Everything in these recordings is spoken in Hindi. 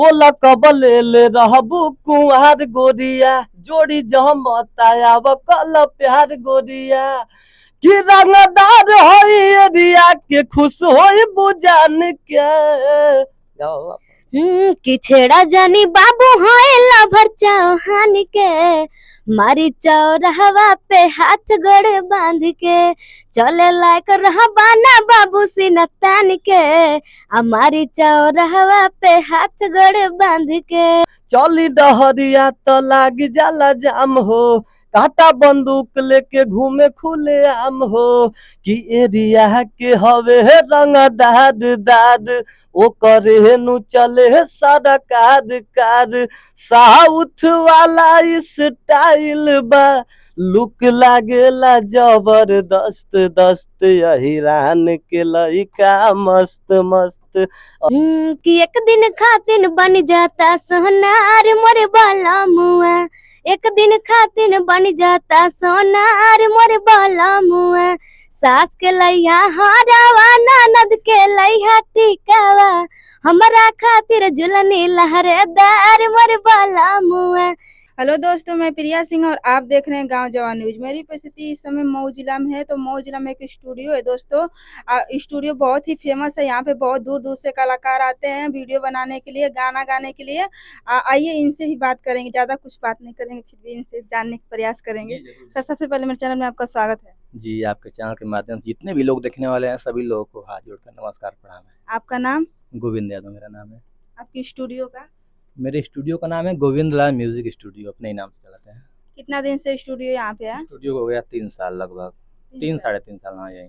बोला कबले ले रहबू कुंवर गोरिया जोड़ी जमताया कल प्यार गोरिया कि रंगदार होई एरिया के खुश होई बुझान के गाओ। कि छेड़ा जानी बाबू होए लभर चौहान के मारी चौराहवा पे हाथ गोड़ बांध के चले लायक रहबाना बाबू सीना तान के हमारी चौराहवा पे हाथ गोड़ बांध के चली डहरिया तो लाग जाला जाम हो काटा बंदूक लेके घूमे खुले आम हो कि एरिया के हवे रंगदार दाद ओ करे नु चले सारा कार साउथ वाला स्टाइल बा लुक लागेला जबरदस्त दस्त हिरान के लइका मस्त मस्त कि एक दिन खातिन बन जाता सोनार मोरे बाला मुआ एक दिन खातिन बन जाता सोनार मोरे बाला मुआ सास के लैया हरावा ननद के लैया टिकावा हमरा खातिर जुलनी लहरेदार मोरे बाला मुआ। हेलो दोस्तों, मैं प्रिया सिंह और आप देख रहे हैं गांव जवान न्यूज। मेरी उपस्थिति इस समय मऊ जिला में है। तो मऊ जिला में एक स्टूडियो है दोस्तों। स्टूडियो बहुत ही फेमस है। यहाँ पे बहुत दूर दूर से कलाकार आते हैं वीडियो बनाने के लिए, गाना गाने के लिए। आइए इनसे ही बात करेंगे, ज़्यादा कुछ बात नहीं करेंगे, फिर भी इनसे जानने का प्रयास करेंगे। सर, सबसे पहले मेरे चैनल में आपका स्वागत है जी। आपके चैनल के माध्यम से जितने भी लोग देखने वाले हैं सभी लोगों को हाथ जोड़कर नमस्कार प्रणाम है। आपका नाम? गोविंद यादव मेरा नाम है। आपकी स्टूडियो का? मेरे स्टूडियो का नाम है गोविंद लाल म्यूजिक स्टूडियो, अपने ही नाम से चलाते हैं। कितना दिन से स्टूडियो यहाँ पे है? स्टूडियो हो गया 3 साल लगभग, 3 साढ़े 3 साल। हाँ यही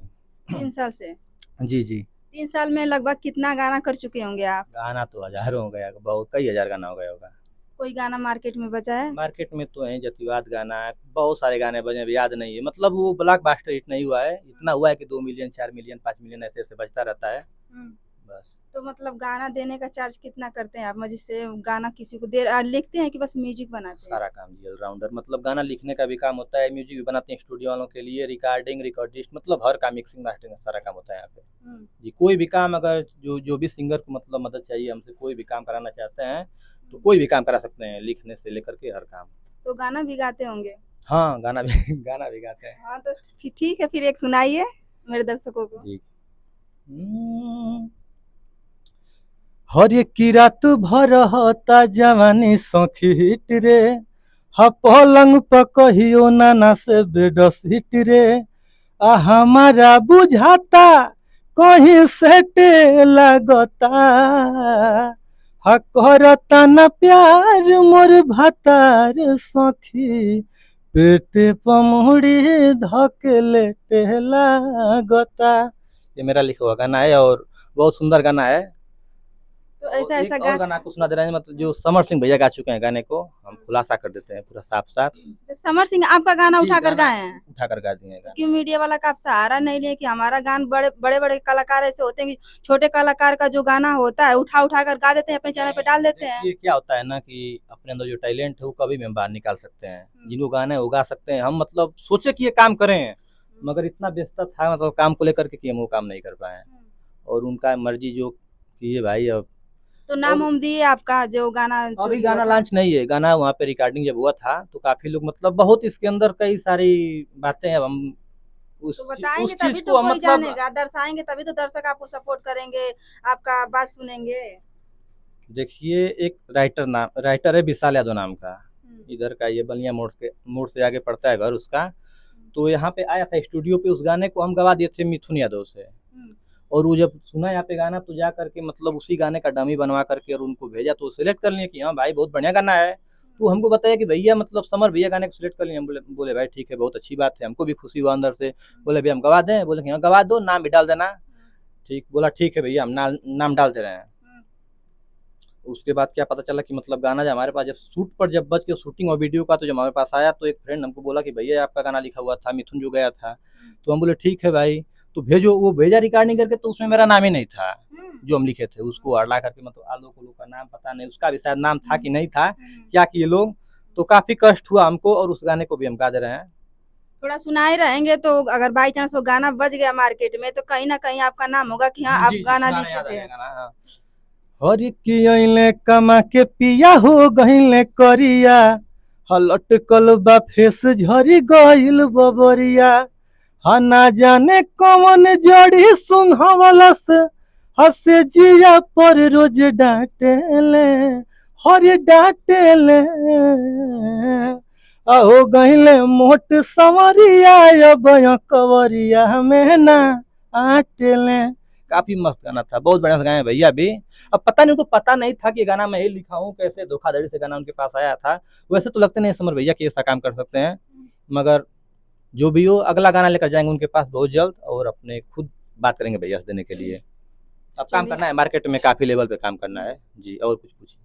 3 साल से? जी जी। 3 साल में लगभग कितना गाना कर चुके होंगे आप? गाना तो हजारों हो गया, बहुत कई हजार गाना हो गया होगा। कोई गाना मार्केट में बचा है? मार्केट में तो है जतिवाद गाना है, बहुत सारे गाने बजे, याद नहीं है। मतलब वो ब्लॉकबस्टर हिट नहीं हुआ है, इतना हुआ है कि 2 मिलियन 4 मिलियन 5 मिलियन ऐसे ऐसे बजता रहता है बस। तो मतलब गाना देने का चार्ज कितना करते हैं आप? जिससे गाना किसी को लिखते हैं कि बस म्यूजिक बनाते हैं? सारा काम जी, ऑलराउंडर। मतलब गाना लिखने का भी काम होता है, म्यूजिक भी बनाते हैं स्टूडियो वालों के लिए, रिकॉर्डिंग, रिकॉर्डिस्ट, मतलब हर काम, मिक्सिंग मास्टरिंग सारा काम होता है यहाँ पे जी। कोई भी काम अगर जो भी सिंगर को मतलब मदद चाहिए हमसे, कोई भी काम कराना चाहते हैं तो कोई भी काम करा सकते हैं, लिखने से लेकर के हर काम। तो गाना भी गाते होंगे? हाँ गाना भी गाते हैं। हाँ तो ठीक है, फिर एक सुनाइए मेरे दर्शकों को जी। हर एक की रात भर होता जवानी सखीट रे, हा पलंग पर कहियो नाना से बेडशीट रे, आ हमारा बुझाता कहीं सेटे लगता, हा करता न प्यार मोर भातार सखी, पेटे पमुड़ी धकेले लागता। ये मेरा लिखा हुआ गाना है और बहुत सुंदर गाना है। तो ऐसा गाना आपको सुना दे रहे हैं, मतलब जो समर सिंह भैया गा चुके हैं गाने को, हम खुलासा कर देते हैं पूरा साफ साफ। समर सिंह आपका गाना उठाकर गाए हैं? उठाकर गा दिए हैं। क्यों मीडिया वाला का आप सहारा नहीं लिए कि हमारा गान? बड़े बड़े कलाकार ऐसे होते हैं कि छोटे कलाकार का जो गाना होता है उठा कर गा देते हैं, अपने चैनल पे डाल देते हैं। ये क्या होता है ना कि अपने अंदर जो टैलेंट है वो कभी भी हम बाहर निकाल सकते हैं, जिनको गाना है वो गा सकते हैं। हम मतलब सोचे कि ये काम करें, मगर इतना व्यस्तता था मतलब काम को लेकर के कि हम वो काम नहीं कर पाए, और उनका मर्जी जो किए भाई। अब तो नाम उम दिए आपका जो गाना? अभी गाना लॉन्च नहीं है, गाना वहाँ पे रिकॉर्डिंग जब हुआ था तो काफी लोग मतलब बहुत इसके अंदर कई सारी बातें हैं। अब हम तो बताएंगे तभी तो कोई जानेगा, दर्शाएंगे तभी तो दर्शक आपको सपोर्ट करेंगे, आपका बात सुनेंगे। देखिए एक राइटर है विशाल यादव नाम का, इधर का, ये बलिया मोड़ से आगे पड़ता है घर उसका। तो यहाँ पे आया था स्टूडियो पे, उस गाने को हम गवा दिए थे मिथुन यादव से, और वो जब सुना यहाँ पे गाना तो जा करके मतलब उसी गाने का डमी बनवा करके और उनको भेजा, तो सिलेक्ट कर लिए कि हाँ भाई बहुत बढ़िया गाना है। तो हमको बताया कि भैया मतलब समर भैया गाने को सिलेक्ट कर लिए। हम बोले भाई ठीक है, बहुत अच्छी बात है, हमको भी खुशी हुआ अंदर से। बोले भैया हम गवा दें? बोले कि हाँ गवा दो, नाम भी डाल देना। ठीक, बोला ठीक है भैया, हम नाम डाल दे रहे हैं। उसके बाद क्या पता चला कि मतलब गाना जब हमारे पास जब बज के शूटिंग और वीडियो का तो जब हमारे पास आया तो एक फ्रेंड हमको बोला कि भैया आपका गाना लिखा हुआ था, मिथुन जो गया था। तो हम बोले ठीक है भाई, तो भेजो। वो भेजा रिकॉर्डिंग करके, तो उसमें मेरा नाम ही नहीं था जो हम लिखे थे, उसको हटा करके, मतलब आलोक का नाम पता नहीं, उसका भी शायद नाम था कि नहीं था, क्या किए लोग। तो काफी कष्ट हुआ हमको, और उस गाने को भी हम गा दे रहे हैं। थोड़ा सुनाए रहेंगे तो अगर बाई चांस वो गाना बज गया मार्केट में तो कहीं ना कहीं आपका नाम होगा कि हाँ आप गाना लिखे थे। हर की अइले कमा के पिया हो गइले करिया हलट कलबा फेस झरी गइल बबरिया हा ना जाने कौन जड़ी सुंघवला से हसे जिया पर रोज डांटेले हर डांटेले हो गइले मोट सवरिया अब कवरिया में ना आटेले। काफी मस्त गाना था, बहुत बढ़िया से गाए भैया भी। अब पता नहीं, उनको पता नहीं था कि ये गाना मैं ही लिखा हूँ, कैसे धोखाधड़ी से गाना उनके पास आया था। वैसे तो लगते नहीं समर भैया कि ऐसा काम कर सकते हैं, मगर जो भी हो अगला गाना लेकर जाएंगे उनके पास बहुत जल्द, और अपने खुद बात करेंगे भैया से देने के लिए। अब काम करना है, मार्केट में काफी लेवल पे काम करना है जी। और कुछ पूछिए।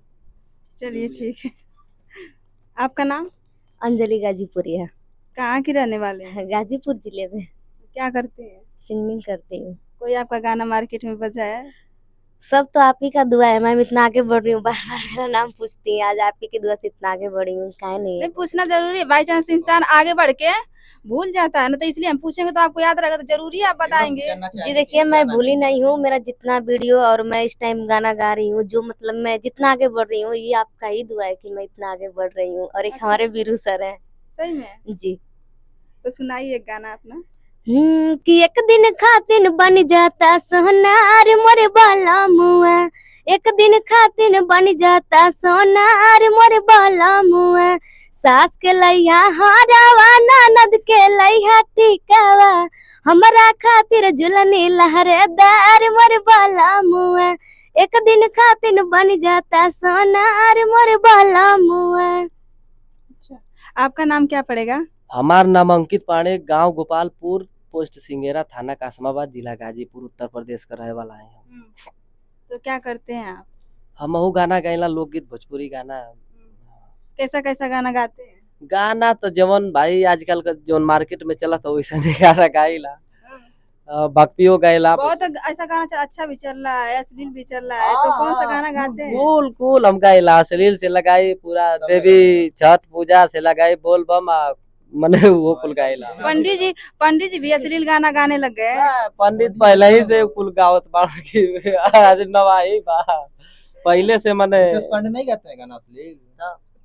चलिए ठीक है। आपका नाम? अंजलि गाजीपुरिया। कहाँ की रहने वाले हैं? गाजीपुर जिले में। क्या करते हैं? सिंगिंग करती हूँ। कोई आपका गाना मार्केट में बजा है? सब तो आप ही का दुआ है, मैम इतना आगे बढ़ रही हूँ, बार बार मेरा नाम पूछती हैं, आज आप ही की दुआ से इतना आगे बढ़ी हूँ, काहे नहीं नहीं, पूछना जरूरी है, बाई चांस इंसान आगे बढ़ के भूल जाता है ना, तो इसलिए हम पूछेंगे तो आपको याद रहेगा, तो जरूरी है आप बताएंगे। जी देखिए, मैं भूली नहीं हूँ, मेरा जितना वीडियो और मैं इस टाइम गाना गा रही हूँ, जो मतलब मैं जितना आगे बढ़ रही हूँ, ये आपका ही दुआ है कि मैं इतना आगे बढ़ रही हूँ। और एक अच्छा। हमारे वीरू सर है। सही में? जी। तो सुनाइए एक गाना अपना। कि एक दिन खातिन बन जाता सोनार मोरे बाला मुआ, एक दिन खातिन बन जाता सोनार मोरे बाला मुआ, सास के लैया हरावा ननद के लैया टिकावा, हमरा खातिर जुलनी लहरेदार मोरे बाला मुआ, एक दिन खातिन बन जाता सोनार मोरे बाला मुआ। अच्छा, आपका नाम क्या पड़ेगा? हमार नाम अंकित पांडे, गांव गोपालपुर, पोस्ट सिंगेरा, थाना कासमाबाद, जिला गाजीपुर, उत्तर प्रदेश का रहे वाला है। तो क्या करते हैं आप? हमहू गाना गाइला, लोकगीत, भोजपुरी गाना। कैसा कैसा गाना गाते हैं? गाना तो जवन भाई आजकल का जवन मार्केट में चला था वैसा नहीं गाना गाइला, भक्तियों गाइला। बहुत ऐसा गाना अच्छा भी चल रहा है, अश्लील भी चल रहा है, तो कौन सा गाना गाते हैं? कूल कूल हम गाइला, अश्लील से लगाई, पूरा देवी छठ पूजा से लगाई, बोल बम मने वो कुल गाइला। पंडित जी भी अश्लील गाना गाने लग गए। पंडित पहले ही से कुल गावत बाड़ की आज नवाई बा, पहले से मने पंडित नहीं गाते हैं गाना अश्लील।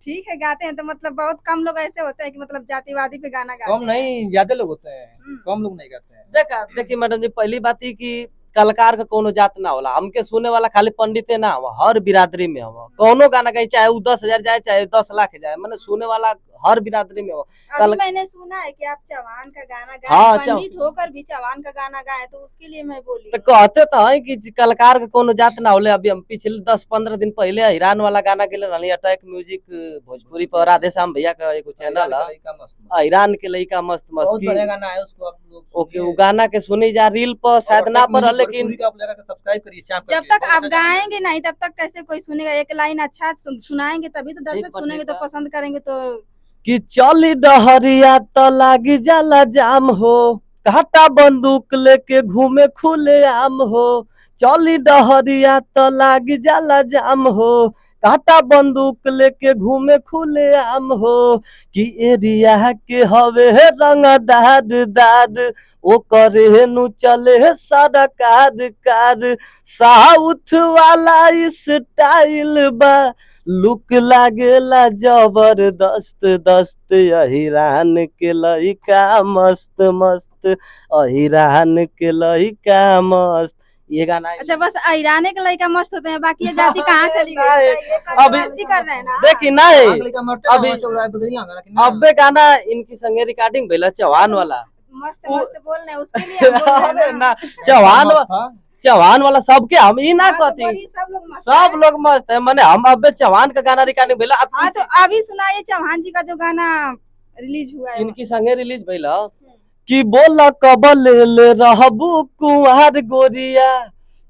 ठीक है, गाते हैं तो मतलब बहुत कम लोग ऐसे होते हैं कि मतलब जातिवादी पे गाना गाते हैं। कम नहीं, ज्यादा लोग होते हैं, कम लोग नहीं गाते हैं। देखिए मैडम जी, पहली बात ही कि कलाकार का कोनो जात ना होला, हमके सुने वाला खाली पंडिते ना हो, हर बिरादरी में हो, कोनो गाना गाई चाहे वो 10,000 जाए चाहे 10 लाख जाए, मैंने सुने वाला हर बिरादरी में हो। अभी मैंने सुना है कि आप चौहान का गाना गाए, हाँ, पंडित होकर भी चौहान का गाना गाए, तो उसके लिए मैं बोली। तो कहते तो है कि कलाकार का कोनो जात ना होले। अभी हम पिछले 10-15 दिन पहले ईरान वाला गाना गेले रहनी, अटैक म्यूजिक भोजपुरी पर, राधे श्याम भैया का एक चैनल है, ईरान के लइका मस्त मस्त, बहुत बढ़िया गाना है, उसको आप लोग ओके, वो गाना के सुनी जा, रील पर शायद ना पर, लेकिन सब्सक्राइब करिए। जब तक आप गाएंगे नहीं तब तक कैसे कोई सुनेगा? एक लाइन अच्छा सुनाएंगे तभी तो दर्शक सुनेंगे, तो पसंद करेंगे। तो कि चली डहरिया तो लागी जाला जाम हो, काटा बंदूक लेके घूमे खुले आम हो, चली डहरिया तो लागी जाला जाम हो, काटा बंदूक लेके घूमे खुले आम हो, कि एरिया के हवे रंगदार दाद, ओ करे नु चले सारा कार, साउथ वाला स्टाइल बा, लुक लागेला जबरदस्त दस्त, अहिरान के लइका मस्त मस्त, अहिरान के लइका मस्त। ये गाना अच्छा, बस ईराने के लड़का मस्त होते हैं, बाकी ये जाति कहाँ चली गई? अभी कर रहे हैं ना। देखी नहीं, अबे गाना इनकी संगे रिकॉर्डिंग भइला चौहान वाला, मस्त मस्त बोल रहे हैं, उसके लिए हम बोल रहे हैं ना। चौहान वाला सबके हम ही ना कहती, सब लोग मस्त है, मैंने हम अबे चौहान का गाना रिकॉर्डिंग भइला। हाँ, तो अभी सुनाइए चौहान जी का जो गाना रिलीज हुआ है। इनकी संगे रिलीज भइला कि बोला कबल ले रहबू कुंवर गोरिया,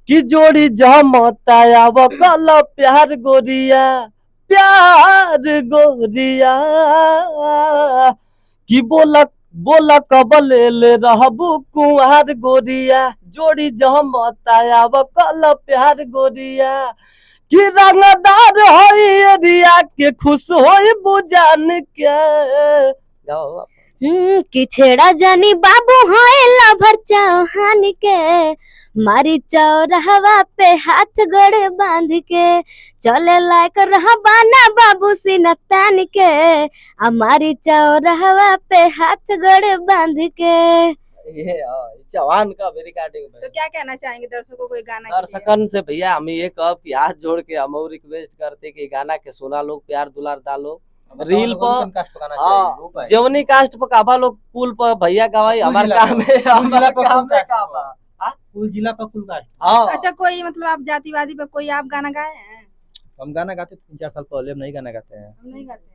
कि जोड़ी जमताया वो कल प्यार गोरिया, प्यार गोरिया, कि बोला कबल ले रहबू कुंवर गोरिया, जोड़ी जमताया वो कल प्यार गोरिया, कि रंगदार होई एरिया के खुश होई बुझान के। कि छेड़ा जानी बाबू हाय लाभर चौहान के, मारी चौराहवा पे हाथ गोड़े बांध के, चले लायक रहबाना बाबू सीना तान के, हमारी चौराहवा पे हाथ गोड़े बांध के। ये चौहान का भी रिकॉर्डिंग तो क्या कहना चाहेंगे दर्शकों को ये गाना के लिए? दर्शकन से भैया हम ये कहब कि हाथ जोड़ के हम रिक्वेस्ट करते कि गाना के सुना लोग, प्यार दुलार डालो रील पर, जवनी कास्ट पर काबा लोग कुल पर भैया गवाई हमार काम है, हमारा काम है काबा कुल जिला का कुल कास्ट। हाँ अच्छा, कोई मतलब आप जातिवादी पे कोई आप गाना गाए हैं? हम गाना गाते 3-4 साल पहले, हम नहीं गाना गाते हैं। हम नहीं गाते हैं,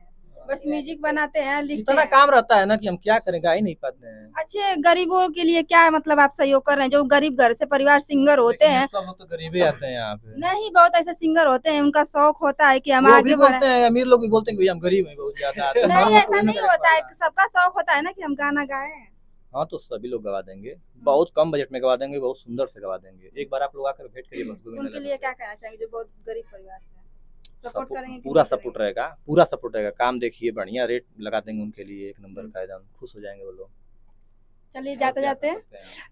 बस म्यूजिक बनाते हैं, लिखते इतना हैं। काम रहता है ना कि हम क्या करें, गा ही नहीं पाते हैं। अच्छे गरीबों के लिए क्या मतलब आप सहयोग कर रहे हैं? जो गरीब घर से परिवार सिंगर होते लेकिन हैं, सब लोग तो गरीबे आते हैं यहाँ पे। नहीं बहुत ऐसे सिंगर होते हैं उनका शौक होता है कि हम वो आगे भी बढ़े। बोलते हैं, अमीर लोग भी बोलते हैं कि भैया हम गरीब हैं बहुत ज्यादा। तो नहीं, हम ऐसा कोई नहीं कर होता है, पाएगा। सबका शौक होता है ना कि हम गाना गाएं। हाँ तो सभी लोग गवा देंगे, बहुत कम बजट में गवा देंगे, बहुत सुंदर से गवा देंगे। एक बार आप लोग आकर भेंट करिए बस गोविंद उनके लाल लिए से। क्या कहना चाहेंगे जो बहुत गरीब परिवार से सपोर्ट करेंगे कि पूरा नहीं सपोर्ट करेंगे? रहेगा, पूरा सपोर्ट रहेगा। काम देखिए, बढ़िया रेट लगा देंगे उनके लिए, एक नंबर का, एकदम खुश हो जाएंगे वो लोग। चलिए जाते जाते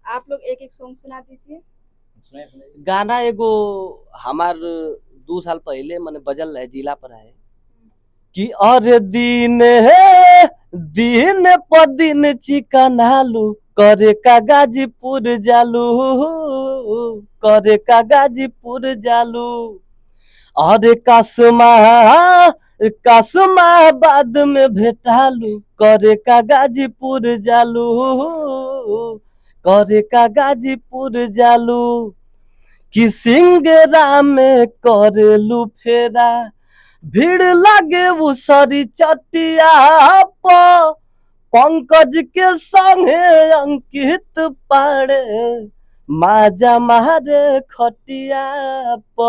आप लोग एक एक सॉन्ग सुना दीजिए। गाना एगो हमार 2 साल पहले मैंने बजल है, जिला पर है कि अरे दिन है दिन प दिन चिकन आलू करे का गाजीपुर जालू, करे का गाजीपुर जालू, अरे कासमा बाद में भेटालू करे का गाजीपुर जालू, करे का गाजीपुर जालू, कि सिंगरा में करेलू फेरा, भीड़ लागे वो सरी चटिया प, पंकज के संगे अंकित पाड़े माजा मारे खटिया प,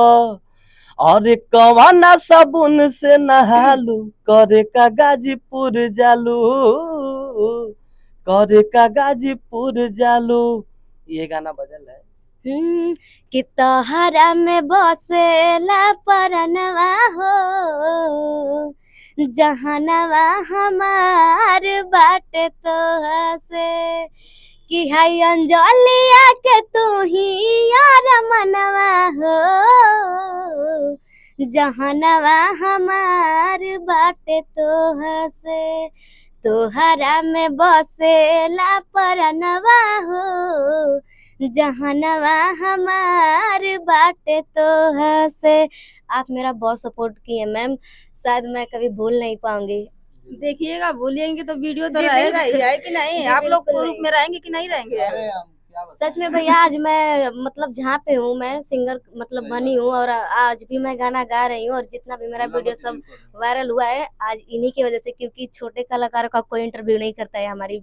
और कवाना साबुन से नहालू करे का गाजीपुर जालू, करे का गाजीपुर जालू। ये गाना बजल है। कि तोहरा में बसेला परनवा हो, जहनवा हमार बाटे तोहा से, कि हाय अंजलिया के तू ही यार मनवा हो, जहनवा हमार बाटे तोहा से, तोहरा में बसेला परनवा हो, जहनवा हमार बाटे तोहा से। आप मेरा बहुत सपोर्ट किए मैम, शायद मैं कभी भूल नहीं पाऊंगी। देखिएगा, भूलिएंगे तो वीडियो तो जी, रहेगा ही, है कि नहीं? जी, आप लोग बिल्कुल ग्रुप नहीं। में रहेंगे कि नहीं रहेंगे? सच में भैया, आज मैं मतलब जहाँ पे हूँ मैं सिंगर मतलब बनी हूँ, और आज भी मैं गाना गा रही हूँ, और जितना भी मेरा वीडियो सब वायरल हुआ है आज इन्हीं की वजह से, क्योंकि छोटे कलाकारों का कोई इंटरव्यू नहीं करता है। हमारी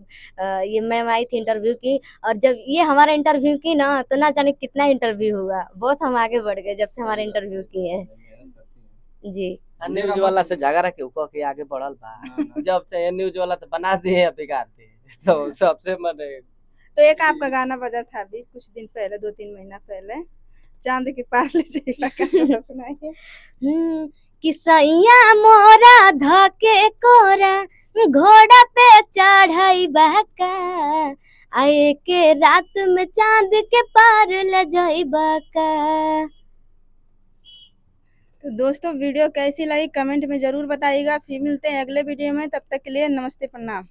ये मैम आई थी इंटरव्यू की, और जब ये हमारा इंटरव्यू की ना, तो ना जाने कितना इंटरव्यू हुआ, बहुत हम आगे बढ़ गए जब से हमारे इंटरव्यू किए हैं जी। न्यूज वाला से झगड़ा के ऊपर के आगे बढ़ल बा, जब से न्यूज वाला तो बना दे या बिगाड़ दे, तो सबसे मने तो एक आपका गाना बजा था अभी कुछ दिन पहले, 2-3 महीना पहले, चांद के पार ले जाइएगा, गाना सुनाइए। कि सैया मोरा धके कोरा घोड़ा पे चढ़ाई बहका, आए के रात में चांद के पार ले जाई बका। तो दोस्तों वीडियो कैसी लगी कमेंट में जरूर बताइएगा। फिर मिलते हैं अगले वीडियो में, तब तक के लिए नमस्ते, प्रणाम।